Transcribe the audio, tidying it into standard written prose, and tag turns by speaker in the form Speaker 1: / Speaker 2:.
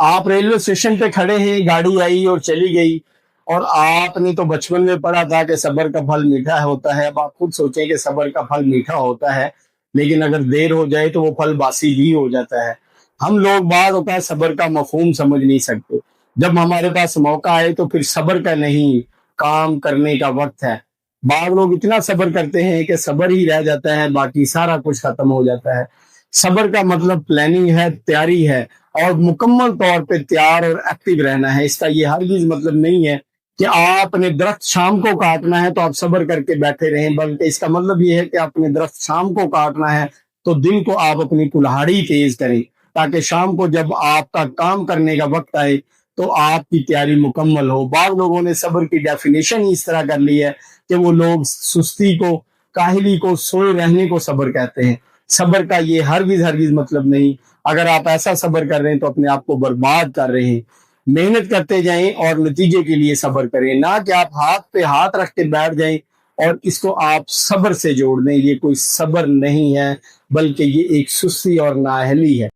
Speaker 1: آپ railway station پہ کھڑے ہیں، گاڑی آئی اور چلی گئی، اور آپ نے تو بچپن میں پڑھا تھا کہ صبر کا پھل میٹھا ہوتا ہے۔ اب آپ خود سوچیں کہ صبر کا پھل میٹھا ہوتا ہے، لیکن اگر دیر ہو جائے تو وہ پھل باسی بھی ہو جاتا ہے۔ ہم لوگ بعض اوقات صبر کا مفہوم سمجھ نہیں سکتے۔ جب ہمارے پاس موقع آئے تو پھر صبر کا نہیں، کام کرنے کا وقت ہے۔ بعض لوگ اتنا صبر کرتے ہیں کہ صبر ہی رہ جاتا ہے، باقی سارا کچھ ختم ہو جاتا ہے۔ صبر کا مطلب پلاننگ ہے، تیاری ہے، اور مکمل طور پہ تیار اور ایکٹیو رہنا ہے۔ اس کا یہ ہرگز مطلب نہیں ہے کہ آپ نے درخت شام کو کاٹنا ہے تو آپ صبر کر کے بیٹھے رہیں، بلکہ اس کا مطلب یہ ہے کہ آپ نے درخت شام کو کاٹنا ہے تو دن کو آپ اپنی کلہاڑی تیز کریں، تاکہ شام کو جب آپ کا کام کرنے کا وقت آئے تو آپ کی تیاری مکمل ہو۔ بعض لوگوں نے صبر کی ڈیفینیشن ہی اس طرح کر لی ہے کہ وہ لوگ سستی کو، کاہلی کو، سوئے رہنے کو صبر کہتے ہیں۔ صبر کا یہ ہرگز مطلب نہیں۔ اگر آپ ایسا صبر کر رہے ہیں تو اپنے آپ کو برباد کر رہے ہیں۔ محنت کرتے جائیں اور نتیجے کے لیے صبر کریں، نہ کہ آپ ہاتھ پہ ہاتھ رکھ کے بیٹھ جائیں اور اس کو آپ صبر سے جوڑ دیں۔ یہ کوئی صبر نہیں ہے، بلکہ یہ ایک سستی اور نااہلی ہے۔